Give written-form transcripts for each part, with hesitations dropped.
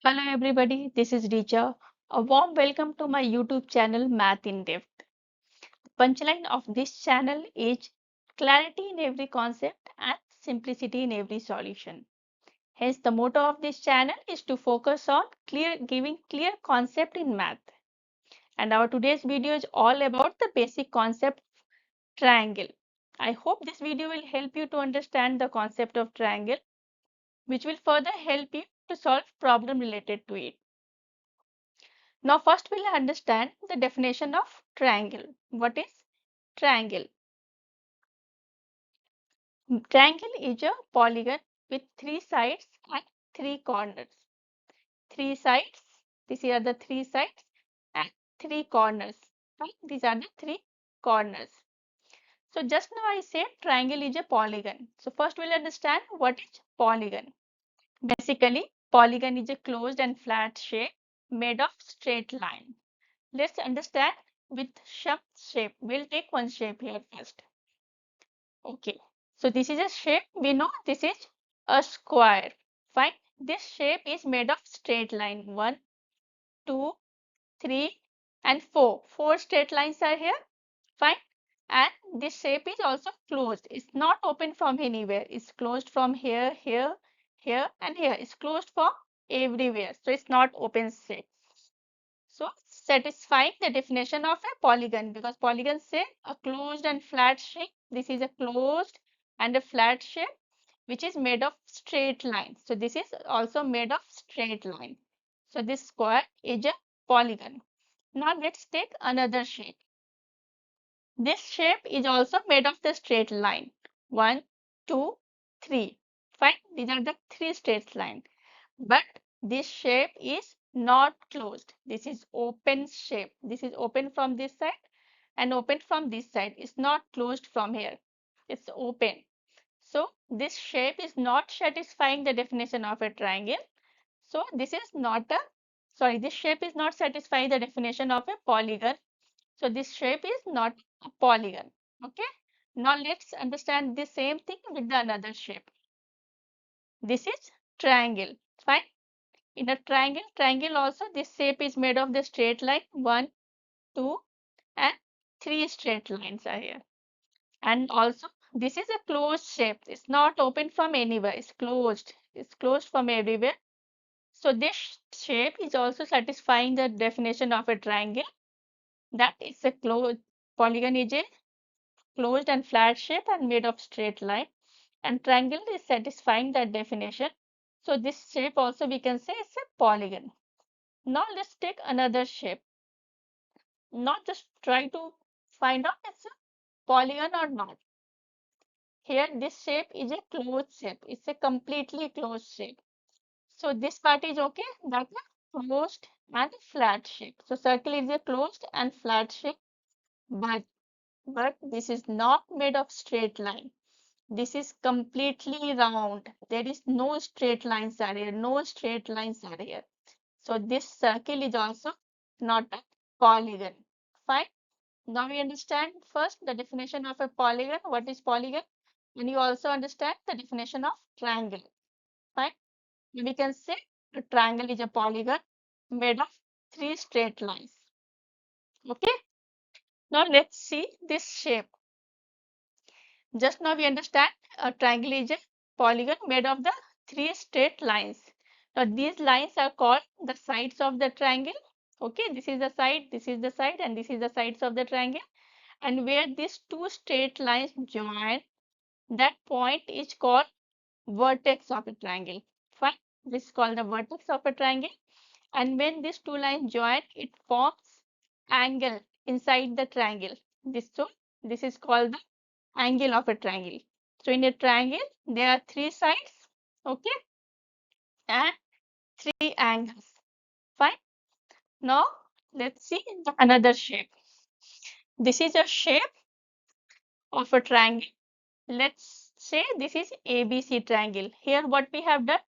Hello everybody, this is Richa. A warm welcome to my YouTube channel Math in Depth. The punchline of this channel is clarity in every concept and simplicity in every solution. Hence, the motto of this channel is to focus on giving clear concept in math. And our today's video is all about the basic concept triangle. I hope this video will help you to understand the concept of triangle, which will further help you to solve problem related to it. Now, first we'll understand the definition of triangle. What is triangle? Triangle is a polygon with three sides and three corners. Three sides, these are the three sides and three corners. Right? These are the three corners. So just now I said triangle is a polygon. So first we'll understand what is polygon. Basically, polygon is a closed and flat shape made of straight line. Let's understand with some shape. We'll take one shape here first. Okay. So this is a shape. We know this is a square. Fine. This shape is made of straight line. 1, 2, 3, and 4. Four straight lines are here. Fine. And this shape is also closed. It's not open from anywhere. It's closed from here, here, here, and here. It's closed from everywhere. So it's not open shape. So satisfying the definition of a polygon, because polygon say a closed and flat shape. This is a closed and a flat shape which is made of straight lines. So this is also made of straight line. So this square is a polygon. Now let's take another shape. This shape is also made of the straight line. 1, 2, 3. Fine. These are the three straight lines. But this shape is not closed. This is open shape. This is open from this side and open from this side. It's not closed from here. It's open. So this shape is not satisfying the definition of a triangle. So this is not a, sorry, this shape is not satisfying the definition of a polygon. So this shape is not a polygon. Okay. Now let's understand the same thing with the another shape. This is triangle. Fine. In a triangle also this shape is made of the straight line 1, 2, and 3 straight lines are here. And also this is a closed shape. It's not open from anywhere. It's closed. It's closed from everywhere. So this shape is also satisfying the definition of a triangle, that it's a closed polygon is a closed and flat shape and made of straight line. And triangle is satisfying that definition. So this shape also we can say it's a polygon. Now let's take another shape. Not just try to find out it's a polygon or not. Here this shape is a closed shape. It's a completely closed shape. So this part is okay. That's a closed and flat shape. So circle is a closed and flat shape, but this is not made of straight line. This is completely round. There is no straight lines are here. No straight lines are here. So this circle is also not a polygon. Fine. Now we understand first the definition of a polygon. What is polygon? And you also understand the definition of triangle. Fine. We can say a triangle is a polygon made of three straight lines. Okay. Now let's see this shape. Just now we understand a triangle is a polygon made of the three straight lines. Now these lines are called the sides of the triangle. Okay, this is the side, this is the side, and this is the sides of the triangle. And where these two straight lines join, that point is called vertex of a triangle. Fine. This is called the vertex of a triangle. And when these two lines join, it forms angle inside the triangle. This is called the angle of a triangle. So in a triangle, there are three sides, okay, and three angles. Fine. Now let's see another shape. This is a shape of a triangle. Let's say this is ABC triangle. Here what we have done,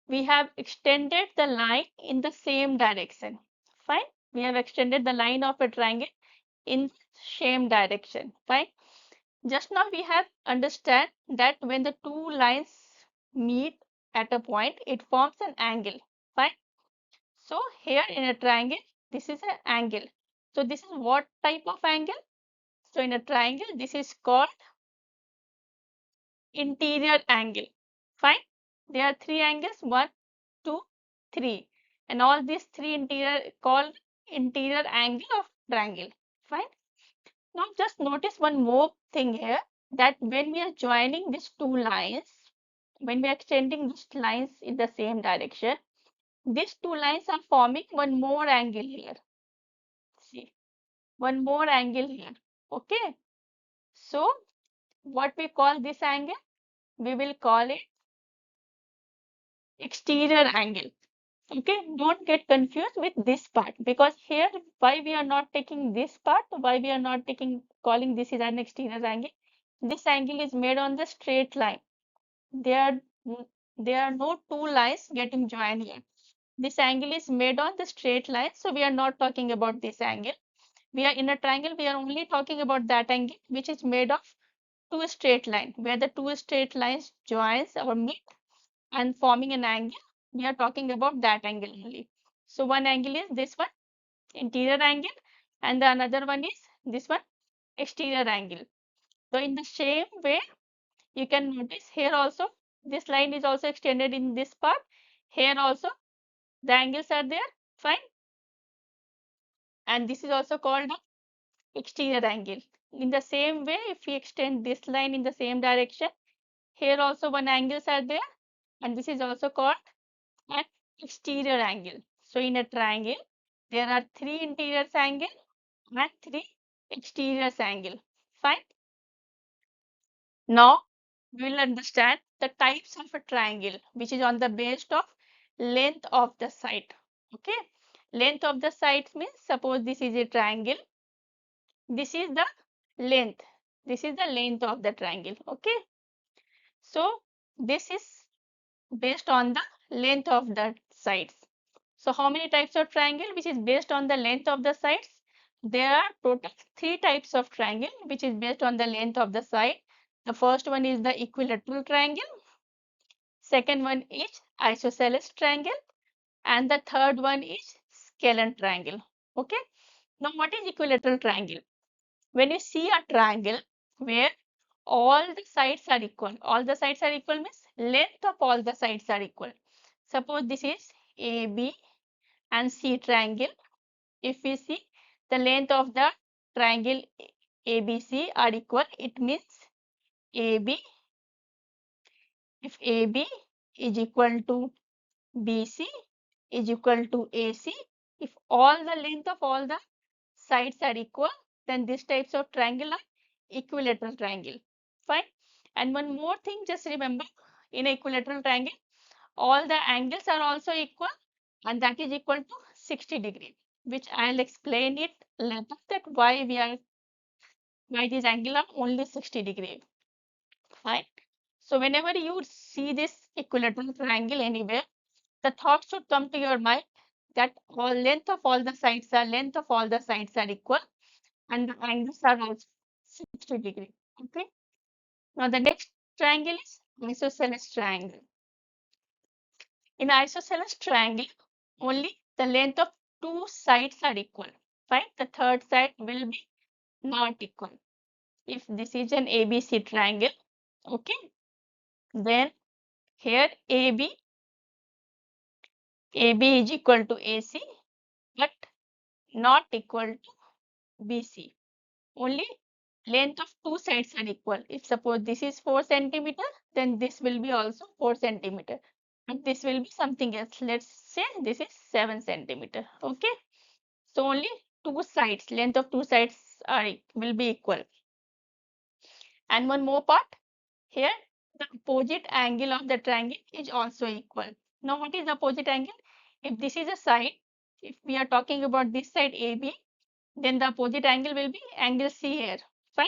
we have extended the line in the same direction. Fine. We have extended the line of a triangle in same direction. Fine. Just now we have understand that when the two lines meet at a point, it forms an angle. Fine. So here in a triangle, this is an angle. So this is what type of angle? So in a triangle, this is called interior angle. Fine. There are three angles, 1, 2, 3. And all these three interior called interior angle of triangle. Fine. Now just notice one more thing here, that when we are joining these two lines, when we are extending these lines in the same direction, these two lines are forming one more angle here. See, one more angle here. Okay. So what we call this angle? We will call it exterior angle. Okay, don't get confused with this part, because here why we are not taking this part, why we are not taking calling this is an exterior angle. This angle is made on the straight line. There are no two lines getting joined here. This angle is made on the straight line, so we are not talking about this angle. We are in a triangle, we are only talking about that angle which is made of two straight lines, where the two straight lines joins or meet and forming an angle. We are talking about that angle only. So one angle is this one, interior angle, and the another one is this one, exterior angle. So in the same way, you can notice here also, this line is also extended in this part. Here also, the angles are there, fine. And this is also called exterior angle. In the same way, if we extend this line in the same direction, here also one angles are there, and this is also called an exterior angle. So in a triangle, there are three interior angle and three exterior angle. Fine. Now we will understand the types of a triangle, which is on the basis of length of the side. Okay. Length of the sides means, suppose this is a triangle. This is the length. This is the length of the triangle. Okay. So this is based on the length of the sides. So how many types of triangle which is based on the length of the sides? There are total three types of triangle which is based on the length of the side. The first one is the equilateral triangle. Second one is isosceles triangle. And the third one is scalene triangle. Okay. Now what is equilateral triangle? When you see a triangle where all the sides are equal, all the sides are equal means length of all the sides are equal. Suppose this is AB and C triangle. If we see the length of the triangle ABC are equal, it means AB, if AB is equal to BC is equal to AC, if all the length of all the sides are equal, then these types of triangle are equilateral triangle. Fine. And one more thing, just remember, in equilateral triangle, all the angles are also equal, and that is equal to 60 degree, which I'll explain it later, that why this angle are only 60 degree. Fine. So whenever you see this equilateral triangle anywhere, the thought should come to your mind that all length of all the sides are equal, and the angles are also 60 degree. Okay. Now the next triangle is isosceles triangle. In isosceles triangle, only the length of two sides are equal. Fine. The third side will be not equal. If this is an ABC triangle, okay, then here AB is equal to AC, but not equal to BC. Only length of two sides are equal. If suppose this is 4 centimeter, then this will be also 4 centimeter. And this will be something else. Let's say this is 7 centimeter. Okay. So only two sides, length of two sides will be equal. And one more part, here the opposite angle of the triangle is also equal. Now what is the opposite angle? If this is a side, if we are talking about this side AB, then the opposite angle will be angle C here. Fine.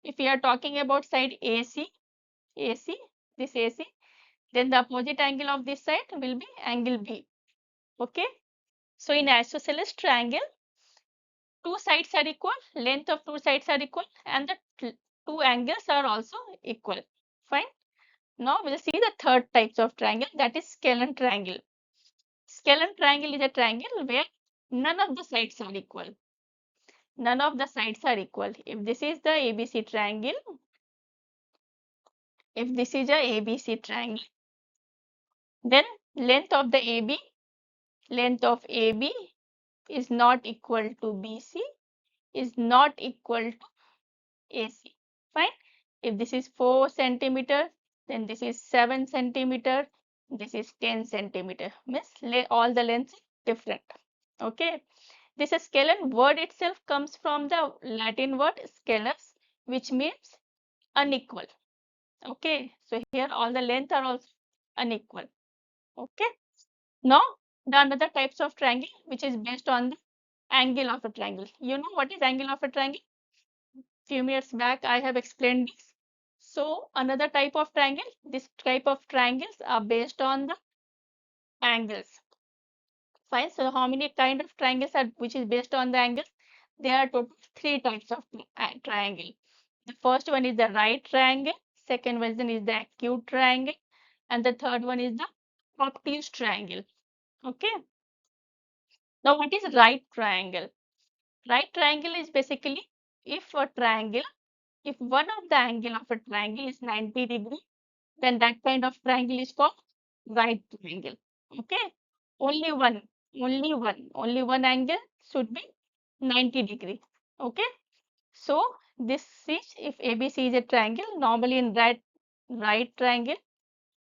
If we are talking about side AC, this AC, then the opposite angle of this side will be angle B. Okay. So in isosceles triangle, two sides are equal, length of two sides are equal, and the two angles are also equal. Fine. Now we'll see the third types of triangle, that is scalene triangle. Scalene triangle is a triangle where none of the sides are equal. None of the sides are equal. If this is the ABC triangle, if this is a ABC triangle, then length of the AB, length of AB is not equal to BC, is not equal to AC. Fine. If this is 4 centimeter, then this is 7 centimeter, this is 10 centimeter. Means all the lengths different. Okay. This scalene word itself comes from the Latin word scalus, which means unequal. Okay. So here all the lengths are also unequal. Okay. Now the another types of triangle which is based on the angle of a triangle. You know what is angle of a triangle? Few minutes back I have explained this. So another type of triangle, this type of triangles are based on the angles. Fine. So how many kind of triangles are which is based on the angles? There are total 3 types of triangle. The first one is the right triangle, second one is the acute triangle, and the third one is the obtuse triangle. Okay. Now what is right triangle? Right triangle is basically if a triangle, if one of the angle of a triangle is 90 degree, then that kind of triangle is called right triangle. Okay. Only one, only one angle should be 90 degree. Okay. So this is if ABC is a triangle, normally in right triangle,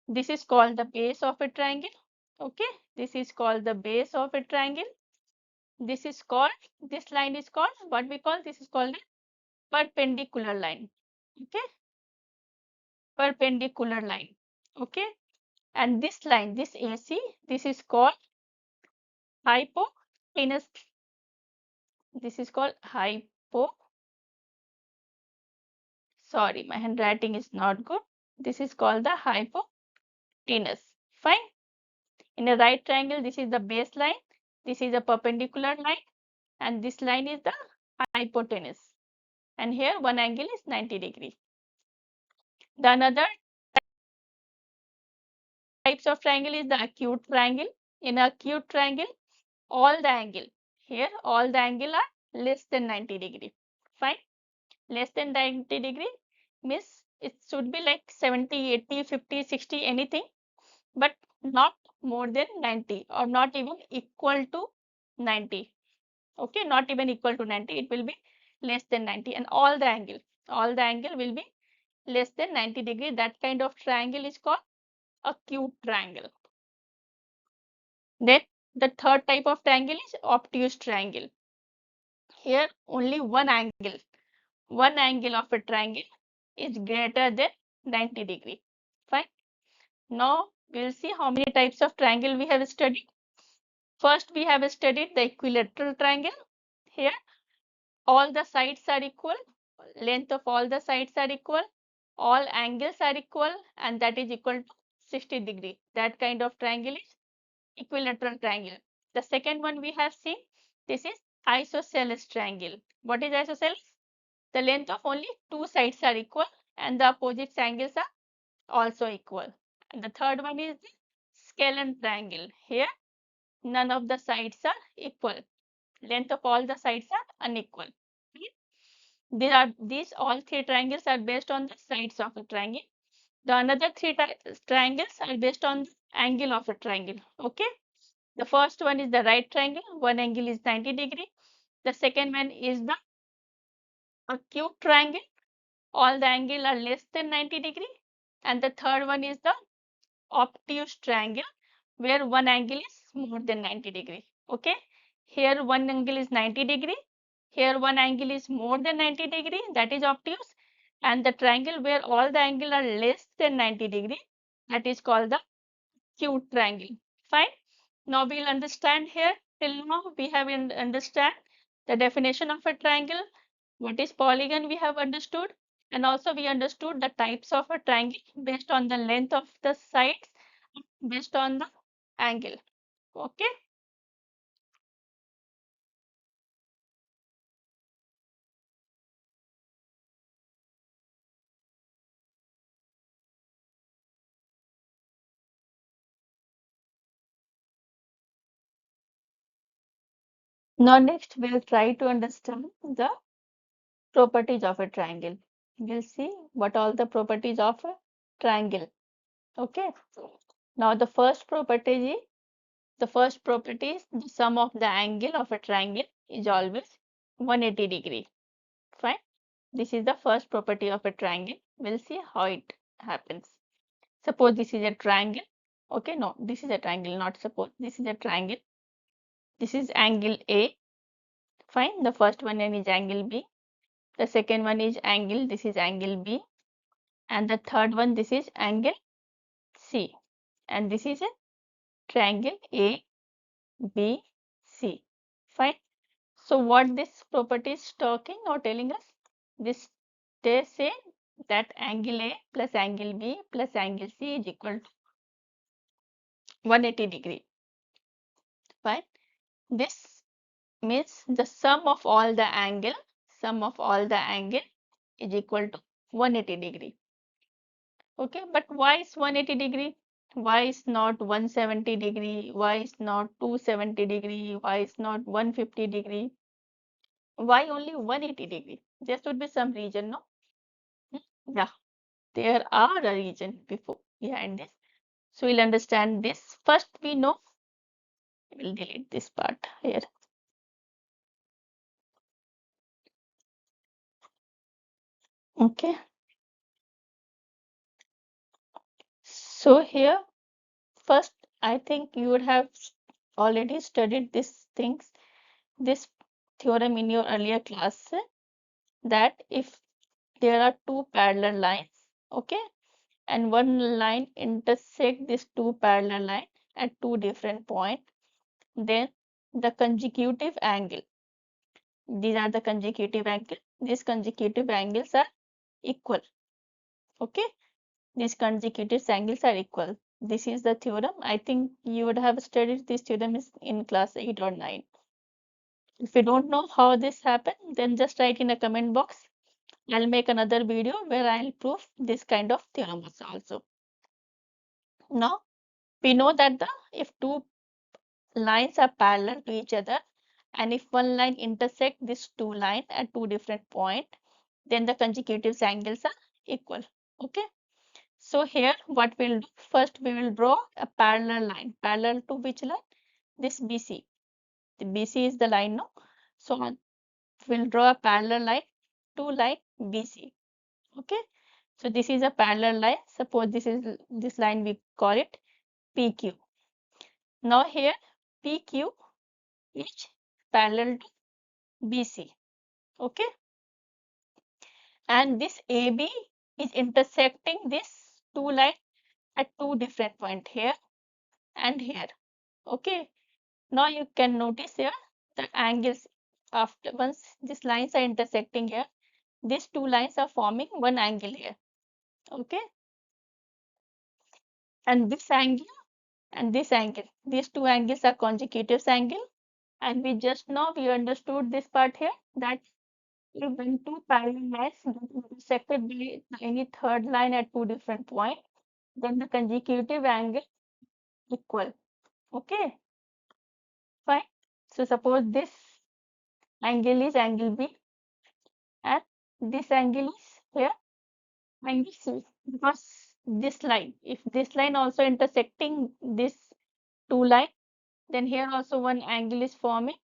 this is called the base of a triangle. Okay. This is called the base of a triangle. This is called, this line is called, what we call, this is called a perpendicular line. Okay. Perpendicular line. Okay. And this line, this AC, this is called hypotenuse. This is called sorry, my handwriting is not good. This is called the hypotenuse. Fine. In a right triangle, this is the baseline, this is a perpendicular line, and this line is the hypotenuse. And here one angle is 90 degree. The another types of triangle is the acute triangle. In acute triangle, all the angle, here all the angle are less than 90 degree. Fine. Less than 90 degree means it should be like 70, 80, 50, 60, anything, but not more than 90 or not even equal to 90. Okay, not even equal to 90, it will be less than 90, and all the angle will be less than 90 degree. That kind of triangle is called acute triangle. Then the third type of triangle is obtuse triangle. Here only one angle of a triangle is greater than 90 degree. Fine. Now we will see how many types of triangle we have studied. First we have studied the equilateral triangle. Here all the sides are equal, length of all the sides are equal, all angles are equal, and that is equal to 60 degree. That kind of triangle is equilateral triangle. The second one we have seen, this is isosceles triangle. What is isosceles? The length of only two sides are equal and the opposite angles are also equal. And the third one is the scalene triangle. Here none of the sides are equal. Length of all the sides are unequal. These all three triangles are based on the sides of a triangle. The another three triangles are based on the angle of a triangle. Okay. The first one is the right triangle. One angle is 90 degree. The second one is the acute triangle. All the angle are less than 90 degree. And the third one is the obtuse triangle, where one angle is more than 90 degree. Okay. Here one angle is 90 degree. Here one angle is more than 90 degree, that is obtuse. And the triangle where all the angle are less than 90 degree, that is called the acute triangle. Fine. Now we'll understand here. Till now we have understand the definition of a triangle, what is polygon we have understood, and also we understood the types of a triangle based on the length of the sides, based on the angle. Okay. Now next we'll try to understand the properties of a triangle. We'll see what all the properties of a triangle. Okay. Now the first property is the sum of the angle of a triangle is always 180 degree. Fine. This is the first property of a triangle. We'll see how it happens. Suppose this is a triangle. Okay, no, this is a triangle, not suppose. This is a triangle. This is angle A. Fine. The first one is angle B. The second one is angle. This is angle B. And the third one, this is angle C. And this is a triangle A, B, C. Fine. So what this property is talking or telling us? This they say that angle A plus angle B plus angle C is equal to 180 degree. Fine. This means the sum of all the angle is equal to 180 degree. Okay, but why is 180 degree? Why is not 170 degree? Why is not 270 degree? Why is not 150 degree? Why only 180 degree? There should be some reason, no? Yeah, there are a reason before behind this. So we'll understand this. First, we know, we'll delete this part here. Okay. So here, first, I think you would have already studied these things, this theorem in your earlier class, that if there are two parallel lines, okay, and one line intersect these two parallel lines at two different points, then the consecutive angle, these are the consecutive angles, these consecutive angles are equal, okay, these consecutive angles are equal. This is the theorem. I think you would have studied this theorem in class 8 or 9. If you don't know how this happened, then just write in a comment box. I'll make another video where I'll prove this kind of theorems also. Now, we know that if two lines are parallel to each other and if one line intersect these two lines at two different points, then the consecutive angles are equal. Okay. So here what we'll do, first we will draw a parallel line. Parallel to which line? This BC. The BC is the line, no? So we'll draw a parallel line to line BC. Okay. So this is a parallel line. Suppose this line, we call it PQ. Now here PQ is parallel to BC. Okay. And this AB is intersecting this two lines at two different points, here and here. Okay. Now you can notice here the angles, after once these lines are intersecting here, these two lines are forming one angle here. Okay. And this angle and this angle, these two angles are consecutive angle. And we just now we understood this part here, that if when two parallel lines get intersected by any third line at two different points, then the consecutive angle equal. Okay, fine. So suppose this angle is angle B and this angle is here angle C, because this line, if this line also intersecting this two line, then here also one angle is forming,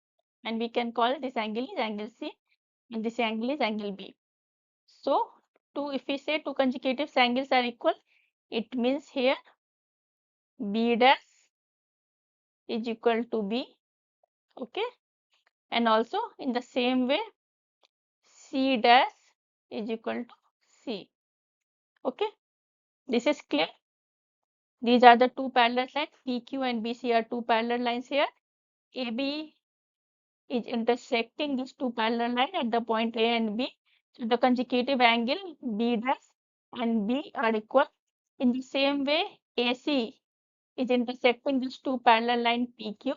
and we can call this angle is angle C and this angle is angle B. So if we say two consecutive angles are equal, it means here B dash is equal to B. Okay, and also in the same way C dash is equal to C. Okay, this is clear. These are the two parallel lines. PQ and BC are two parallel lines here. AB is intersecting these two parallel lines at the point A and B. So the consecutive angle B dash and B are equal. In the same way, AC is intersecting these two parallel line PQ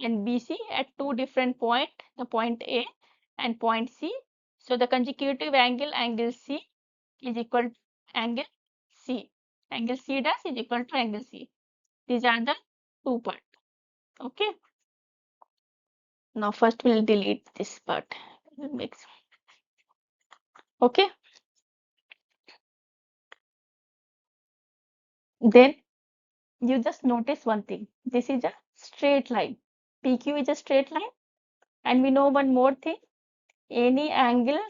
and BC at two different points, the point A and point C. So the consecutive angle, angle C, is equal to angle C. Angle C dash is equal to angle C. These are the two parts. Okay. Now first we'll delete this part. Okay. Then you just notice one thing. This is a straight line. PQ is a straight line. And we know one more thing. Any angles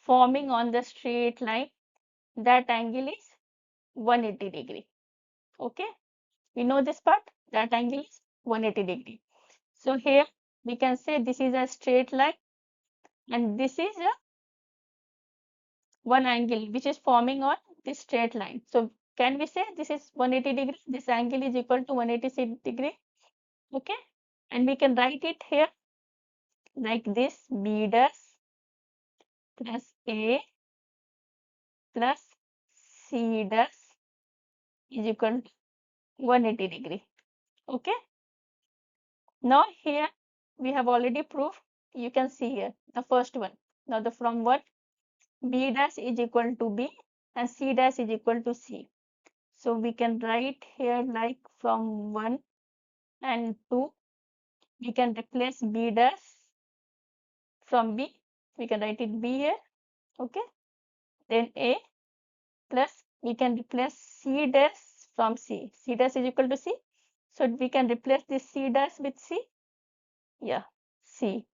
forming on the straight line, that angle is 180 degree. Okay. We know this part. That angle is 180 degree. So here we can say this is a straight line and this is a one angle which is forming on this straight line. So can we say this is 180 degree? This angle is equal to 180 degree. Okay. And we can write it here like this: B dash plus A plus C dash is equal to 180 degree. Okay. Now here we have already proved. You can see here the first one. Now the from what B dash is equal to B and C dash is equal to C. So we can write here like from 1 and 2, we can replace B dash from B. We can write it B here. Okay. Then A plus we can replace C dash from C. C dash is equal to C. So we can replace this C dash with C. Yeah, C.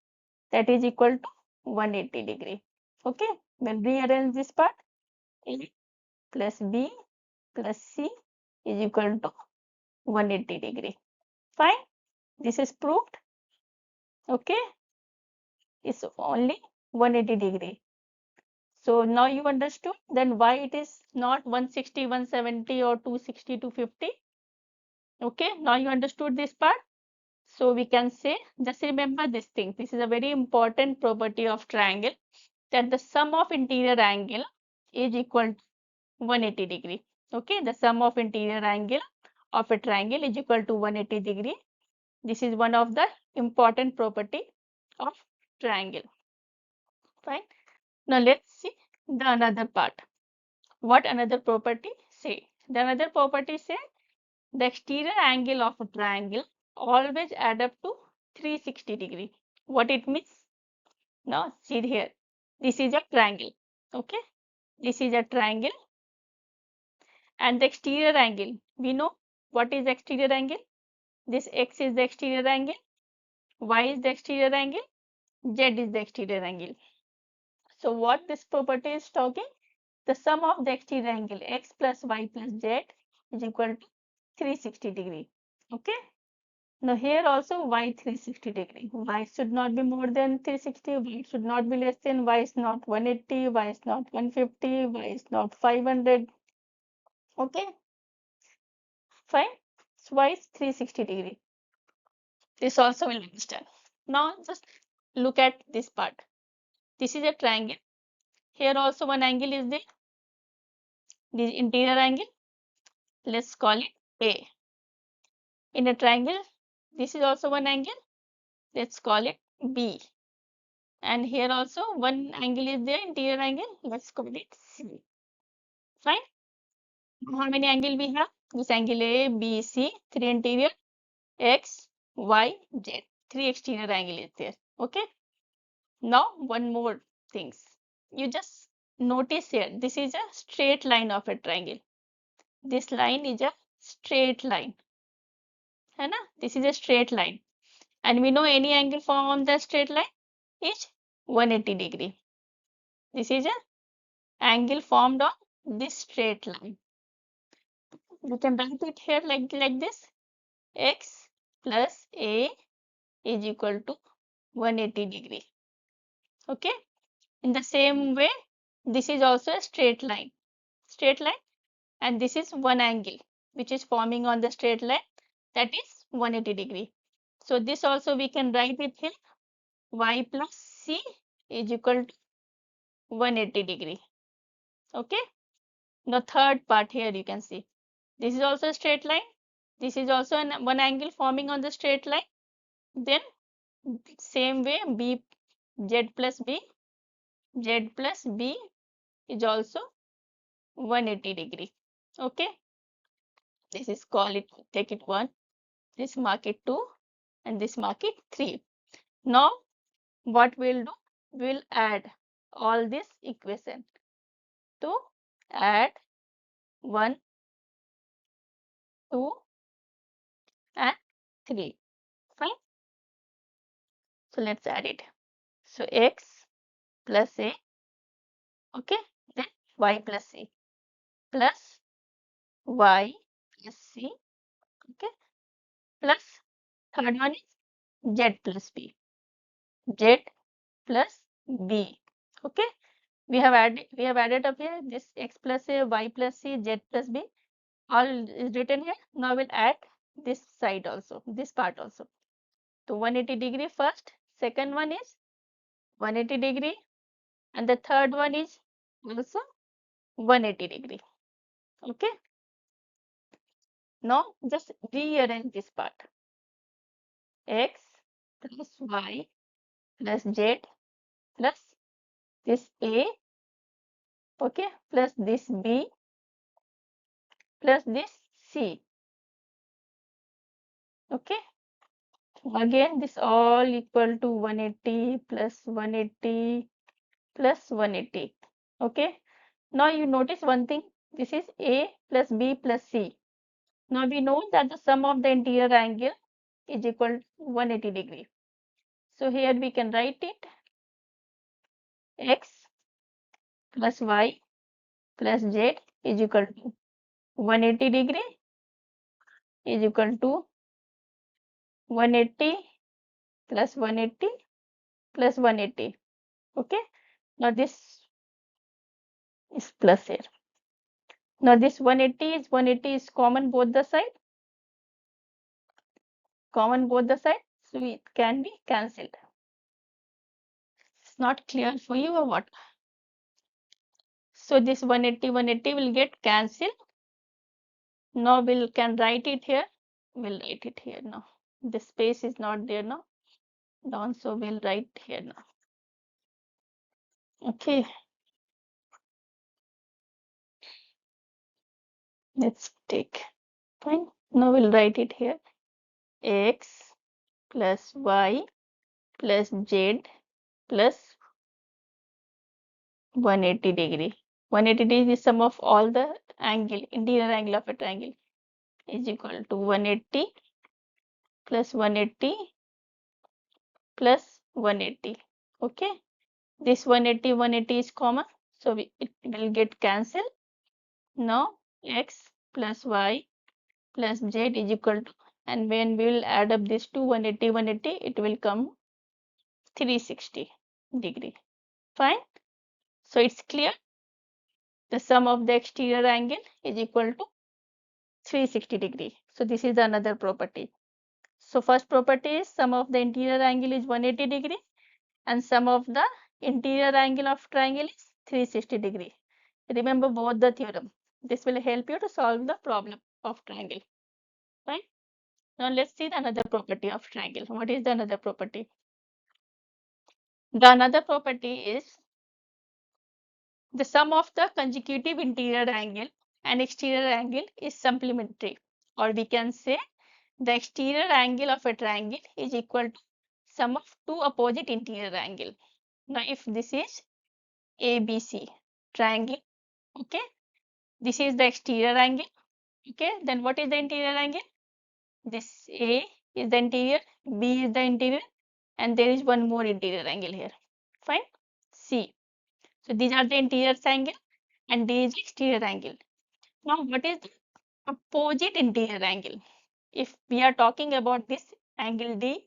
That is equal to 180 degree. Okay. We'll rearrange this part. A plus B plus C is equal to 180 degree. Fine. This is proved. Okay. It's only 180 degree. So now you understood then why it is not 160, 170 or 260, 250. Okay. Now you understood this part. So we can say, just remember this thing. This is a very important property of triangle, that the sum of interior angle is equal to 180 degree. Okay, the sum of interior angle of a triangle is equal to 180 degree. This is one of the important property of triangle. Fine. Now let's see the another part. What another property say? The another property say the exterior angle of a triangle always add up to 360 degree. What it means? Now see here. This is a triangle. Okay. This is a triangle and the exterior angle. We know what is the exterior angle. This x is the exterior angle, y is the exterior angle, z is the exterior angle. So what this property is talking? The sum of the exterior angle x plus y plus z is equal to 360 degree. Okay. Now here also y 360 degree. Y should not be more than 360. Y should not be less than. Y is not 180. Y is not 150. Y is not 500. Okay. Fine. So y is 360 degree. This also will understand. Now just look at this part. This is a triangle. Here also one angle is there. The interior angle. Let's call it A. In a triangle, this is also one angle. Let's call it B. And here also one angle is there, interior angle. Let's call it C. Fine. How many angle we have? This angle A, B, C, 3 interior, X, Y, Z. 3 exterior angle is there. Okay. Now one more things. You just notice here. This is a straight line of a triangle. This line is a straight line. है ना? This is a straight line. And we know any angle formed on the straight line is 180 degree. This is a angle formed on this straight line. We can write it here like this. X plus A is equal to 180 degree. Okay. In the same way, this is also a straight line. Straight line. And this is one angle which is forming on the straight line, that is 180 degree. So this also we can write it here. Y plus C is equal to 180 degree. Okay. The third part here you can see. This is also a straight line. This is also one angle forming on the straight line. Then same way Z plus B is also 180 degree. Okay. This is call it, take it 1. This mark it 2. and this mark it 3. Now what we'll do? We'll add all this equation. To add 1, 2 and 3. Fine. So let's add it. So x plus a, okay, then y plus c plus y plus c, okay, plus third one is z plus b, z plus b, okay. We have added up here this x plus a, y plus c, z plus b, all is written here. Now we'll add this side also, this part also. So 180 degree first, second one is 180 degree, and the third one is also 180 degree. Okay. Now just rearrange this part. X plus y plus z plus this a, okay, plus this b plus this c. Okay. Again, this all equal to 180 plus 180 plus 180. Okay. Now you notice one thing. This is a plus b plus c. Now we know that the sum of the interior angle is equal to 180 degree. So here we can write it x plus y plus z is equal to 180 degree is equal to 180 plus 180 plus 180. Okay. Now this is plus here. Now this 180 is common both the side. Common both the sides. So it can be cancelled. It's not clear for you or what? So this 180 will get cancelled. Now we can write it here. We'll write it here now. The space is not there now. Down, so we'll write here now. Okay. Let's take. Fine. Now we'll write it here. X plus y plus z plus 180 degree. 180 degree is the sum of all the angle, interior angle of a triangle, is equal to 180 plus 180 plus 180. Okay. This 180 is common, so it will get cancelled. Now x plus y plus z is equal to, and when we will add up this two 180, it will come 360 degree. Fine. So it's clear. The sum of the exterior angle is equal to 360 degree. So this is another property. So first property is sum of the interior angle is 180 degree and sum of the interior angle of triangle is 360 degree. Remember both the theorem. This will help you to solve the problem of triangle. Right? Now let's see the another property of triangle. What is the another property? The another property is the sum of the consecutive interior angle and exterior angle is supplementary, or we can say the exterior angle of a triangle is equal to sum of two opposite interior angle. Now if this is ABC triangle, okay, this is the exterior angle, okay, then what is the interior angle? This A is the interior, B is the interior, and there is one more interior angle here. Fine. C. So these are the interior angle and D is exterior angle. Now what is the opposite interior angle? If we are talking about this angle D,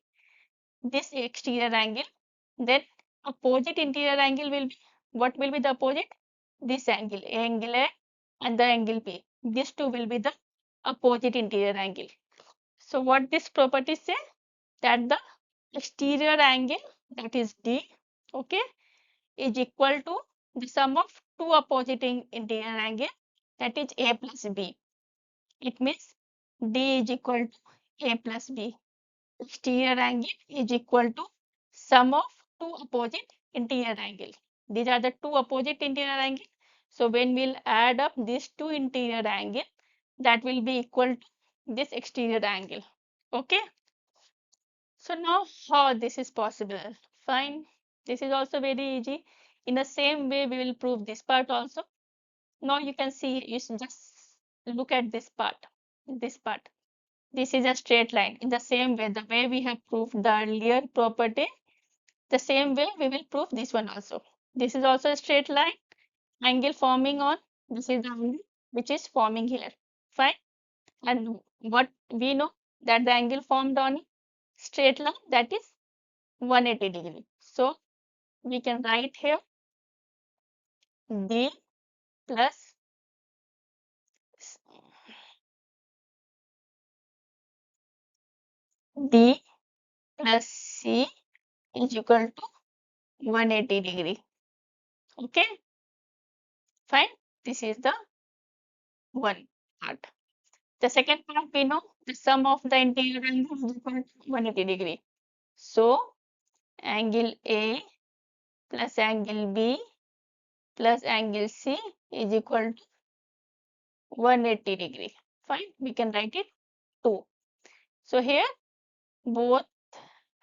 this exterior angle, then opposite interior angle will be, what will be the opposite? This angle A and the angle B. These two will be the opposite interior angle. So what this property say? That the exterior angle, that is D, okay, is equal to the sum of two opposite interior angle, that is A plus B. It means D is equal to A plus B. Exterior angle is equal to sum of two opposite interior angle. These are the two opposite interior angle. So when we'll add up these two interior angle, that will be equal to this exterior angle. Okay. So now how this is possible? Fine. This is also very easy. In the same way, we will prove this part also. Now you can see, you just look at this part. This part. This is a straight line. In the same way, the way we have proved the earlier property, the same way we will prove this one also. This is also a straight line. Angle forming on, this is the angle which is forming here. Fine. And what we know, that the angle formed on straight line, that is 180 degree. So we can write here D plus D plus C is equal to 180 degree. Okay, fine. This is the one part. The second part, we know the sum of the interior angles is equal to 180 degree. So angle A plus angle B plus angle C is equal to 180 degree. Fine, we can write it 2. So here both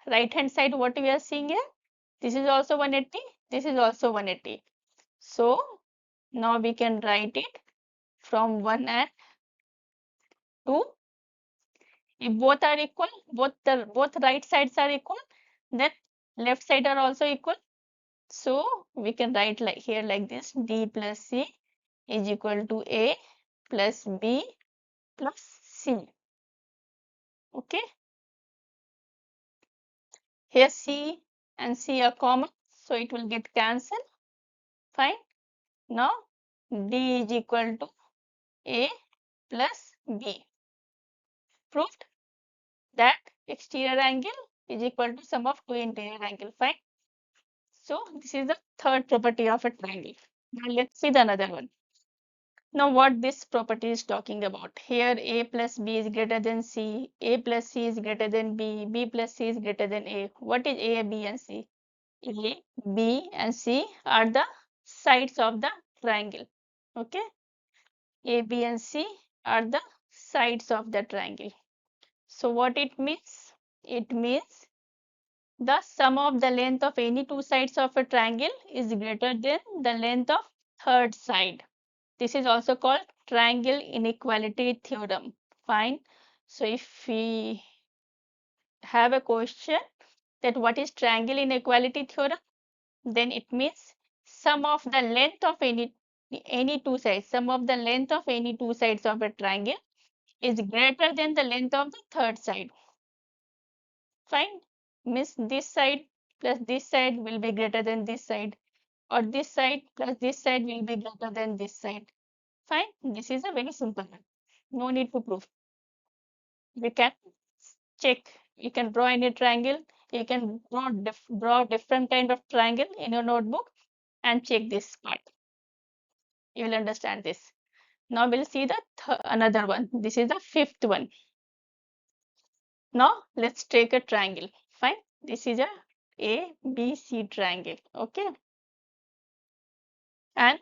right hand side, what we are seeing here, this is also 180, this is also 180. So now we can write it from 1 and 2. If both are equal, both right sides are equal, then left side are also equal. So we can write like here like this, D plus C is equal to A plus B plus C. Okay. Here C and C are common, so it will get cancelled. Fine. Now D is equal to A plus B. Proved that exterior angle is equal to sum of two interior angle. Fine. So this is the third property of a triangle. Now let's see the another one. Now what this property is talking about. Here A plus B is greater than C, A plus C is greater than B, B plus C is greater than A. What is A, B and C? A, B and C are the sides of the triangle. Okay. A, B and C are the sides of the triangle. So what it means? It means the sum of the length of any two sides of a triangle is greater than the length of third side. This is also called triangle inequality theorem. Fine. So if we have a question that what is triangle inequality theorem, then it means sum of the length of any two sides, sum of the length of any two sides of a triangle is greater than the length of the third side. Fine. Means this side plus this side will be greater than this side, or this side plus this side will be greater than this side. Fine. This is a very simple one. No need to prove. We can check. You can draw any triangle. You can draw different kind of triangle in your notebook and check this part. You will understand this. Now we'll see the another one. This is the fifth one. Now let's take a triangle. Fine. This is a B C triangle. Okay. And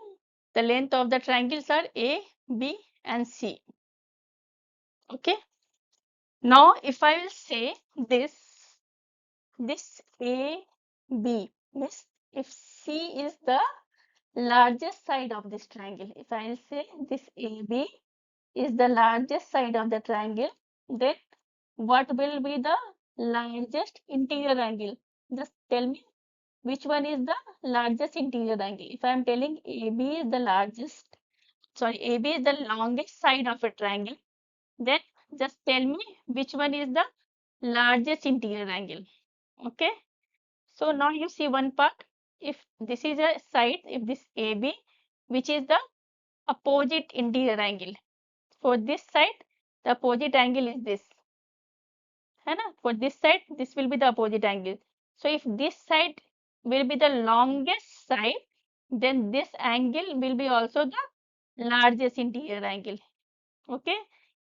the length of the triangles are A, B and C. Okay. Now if I will say this A, B, means if C is the largest side of this triangle, if I will say this AB is the largest side of the triangle, then what will be the largest interior angle? Just tell me which one is the largest interior angle. If I am telling AB is the largest, sorry, AB is the longest side of a triangle, then just tell me which one is the largest interior angle. Okay. So now you see one part. If this is a side, if this AB, which is the opposite interior angle. For this side, the opposite angle is this. है ना? For this side, this will be the opposite angle. So if this side will be the longest side, then this angle will be also the largest interior angle. Okay.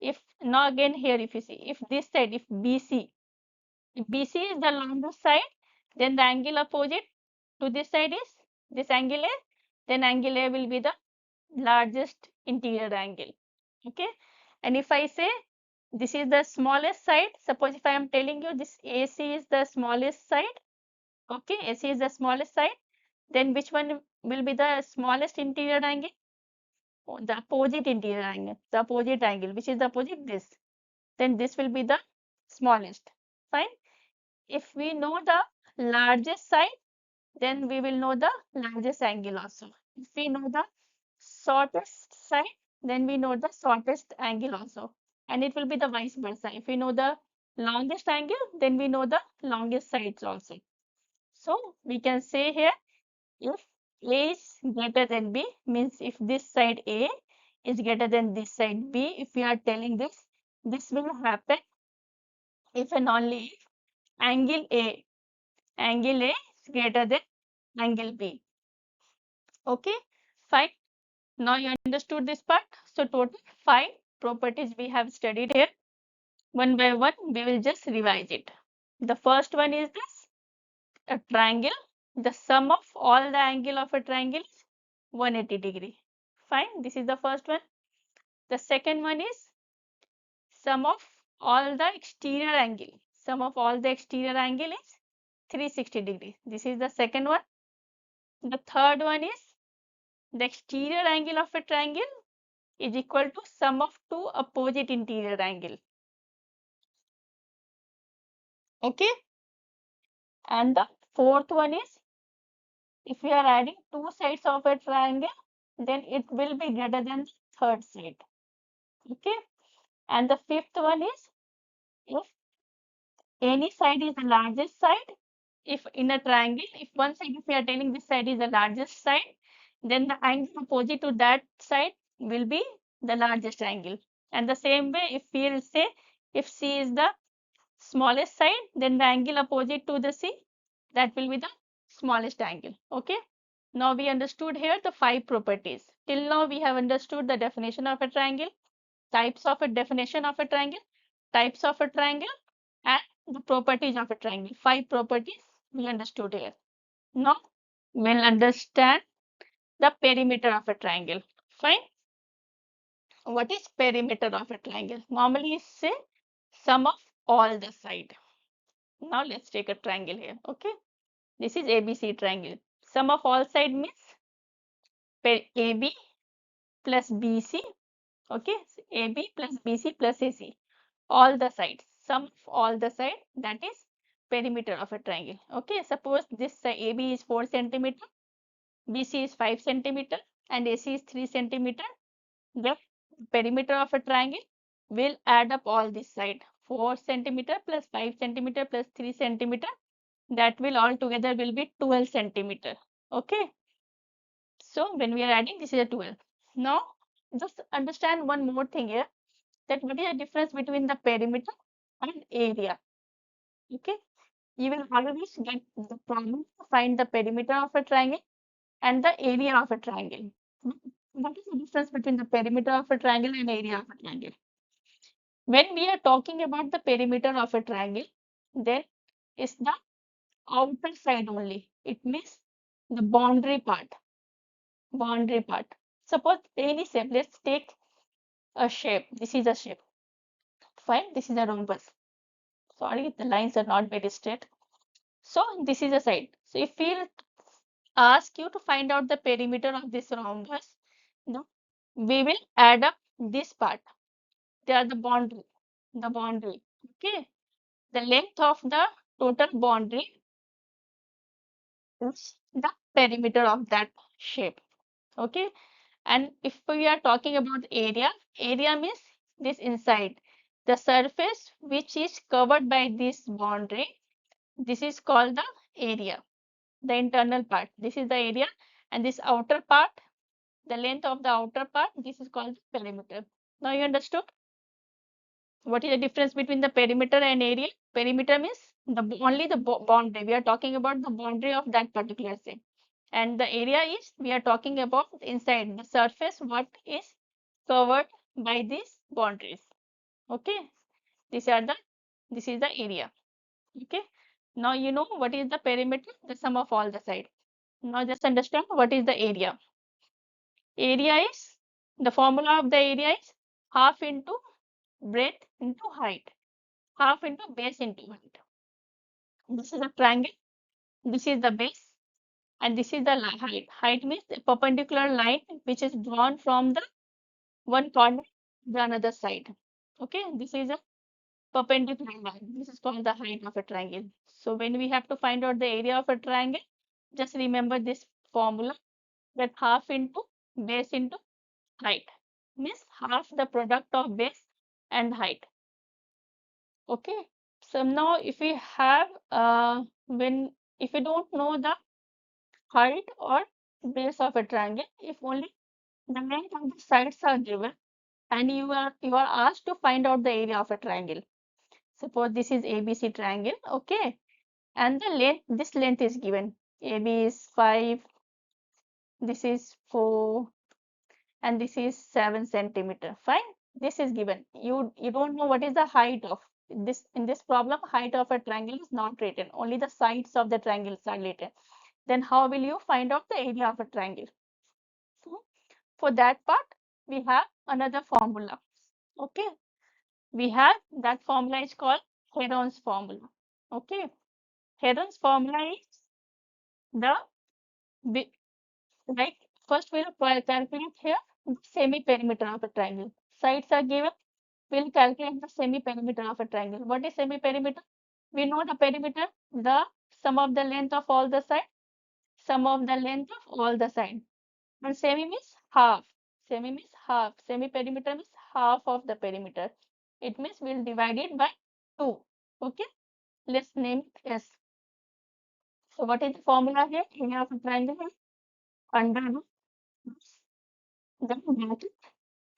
If now again here, if you see, if this side, if BC is the longest side, then the angle opposite to this side is this angle A, then angle A will be the largest interior angle. Okay. And if I say This is the smallest side. Suppose if I am telling you this AC is the smallest side, okay, AC is the smallest side, then which one will be the smallest interior angle? Oh, the opposite interior angle, the opposite angle, which is the opposite this. Then this will be the smallest. Fine. If we know the largest side, then we will know the largest angle also. If we know the shortest side, then we know the shortest angle also. And it will be the vice versa. If we know the longest angle, then we know the longest sides also. So we can say here, if A is greater than B, means if this side A is greater than this side B, if we are telling this will happen if and only if angle A is greater than angle B. Okay, fine. Now you understood this part. So total 5 properties we have studied here. One by one, we will just revise it. The first one is this, a triangle. The sum of all the angle of a triangle is 180 degree. Fine, this is the first one. The second one is sum of all the exterior angle. Sum of all the exterior angle is 360 degree. This is the second one. The third one is the exterior angle of a triangle is equal to sum of two opposite interior angle. Okay. And the fourth one is if we are adding two sides of a triangle, then it will be greater than the third side. Okay. And the fifth one is if any side is the largest side, if in a triangle, if one side, if we are telling this side is the largest side, then the angle opposite to that side will be the largest angle. And the same way, if we will say if C is the smallest side, then the angle opposite to the C, that will be the smallest angle. Okay. Now we understood here the 5 properties. Till now we have understood the definition of a triangle, types of a definition of a triangle, types of a triangle, and the properties of a triangle. 5 properties we understood here. Now we'll understand the perimeter of a triangle. Fine. What is perimeter of a triangle? Normally say sum of all the side. Now let's take a triangle here. Okay. This is ABC triangle. Sum of all side means AB plus BC. Okay. So AB plus BC plus AC. All the sides. Sum of all the side, that is perimeter of a triangle. Okay. Suppose this AB is 4 centimeter, BC is 5 centimeter, and AC is 3 centimeter. The perimeter of a triangle will add up all this side. 4 centimeter plus 5 centimeter plus 3 centimeter, that will all together will be 12 centimeter. Okay. So when we are adding, this is a 12. Now just understand one more thing here, that what is the difference between the perimeter and area. Okay. You will always get the problem to find the perimeter of a triangle and the area of a triangle. What is the difference between the perimeter of a triangle and area of a triangle? When we are talking about the perimeter of a triangle, then it's the outer side only. It means the boundary part. Boundary part. Suppose any shape. Let's take a shape. This is a shape. Fine. This is a rhombus. Sorry, the lines are not very straight. So this is a side. So if we ask you to find out the perimeter of this rhombus, no, we will add up this part. They are the boundary. The boundary. Okay. The length of the total boundary is the perimeter of that shape. Okay. And if we are talking about area, area means this inside. The surface which is covered by this boundary, this is called the area, the internal part. This is the area, and this outer part, the length of the outer part, this is called the perimeter. Now you understood what is the difference between the perimeter and area? Perimeter means only the boundary. We are talking about the boundary of that particular shape. And the area is, we are talking about inside the surface, what is covered by these boundaries. Okay. These are the, this is the area. Okay. Now you know what is the perimeter, the sum of all the side. Now just understand what is the area. Area is, the formula of the area is half into breadth into height, half into base into height. This is a triangle. This is the base, and this is the height. Height means a perpendicular line which is drawn from the one corner to the another side. Okay, this is a perpendicular line. This is called the height of a triangle. So when we have to find out the area of a triangle, just remember this formula, that half into base into height means half the product of base and height. Okay. So now if we have if we don't know the height or base of a triangle, if only the length of the sides are given and you are asked to find out the area of a triangle. Suppose this is ABC triangle, okay, and the length, this length is given. AB is 5, this is 4, and this is 7 centimeter. Fine, this is given. You don't know what is the height of this. In this problem, height of a triangle is not written. Only the sides of the triangles are written. Then how will you find out the area of a triangle? So for that part, we have another formula. Okay, we have that formula is called Heron's formula. Okay, Heron's formula is the right. First, we'll calculate here the semi-perimeter of a triangle. Sides are given. We'll calculate the semi-perimeter of a triangle. What is semi-perimeter? We know the perimeter, the sum of the length of all the sides, sum of the length of all the sides. And semi means half. Semi means half. Semi-perimeter means half of the perimeter. It means we'll divide it by 2. Okay, let's name it S. So what is the formula here? Area of a triangle is under root then bracket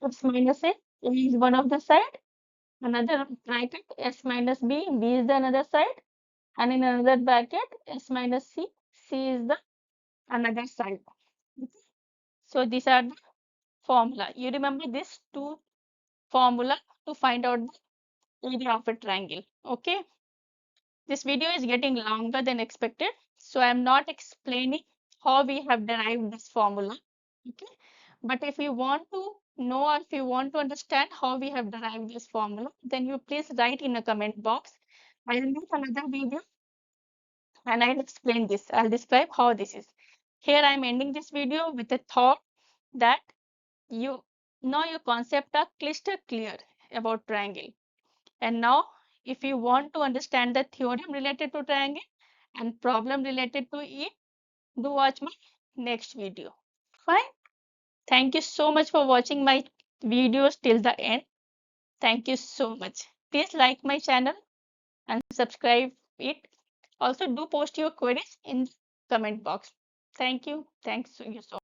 S minus A. A is one of the side. Another bracket S minus B. B is the another side. And in another bracket S minus C. C is the another side. Okay. So these are the formula. You remember this two formula to find out the area of a triangle. Okay. This video is getting longer than expected. So I'm not explaining how we have derived this formula. Okay. But if you want to know or if you want to understand how we have derived this formula, then you please write in a comment box. I'll make another video and I'll explain this. I'll describe how this is. Here I'm ending this video with a thought that you now your concept are crystal clear about triangle. And now if you want to understand the theorem related to triangle and problem related to it, do watch my next video. Fine. Thank you so much for watching my videos till the end. Thank you so much. Please like my channel and subscribe it. Also do post your queries in comment box. Thank you. Thanks you so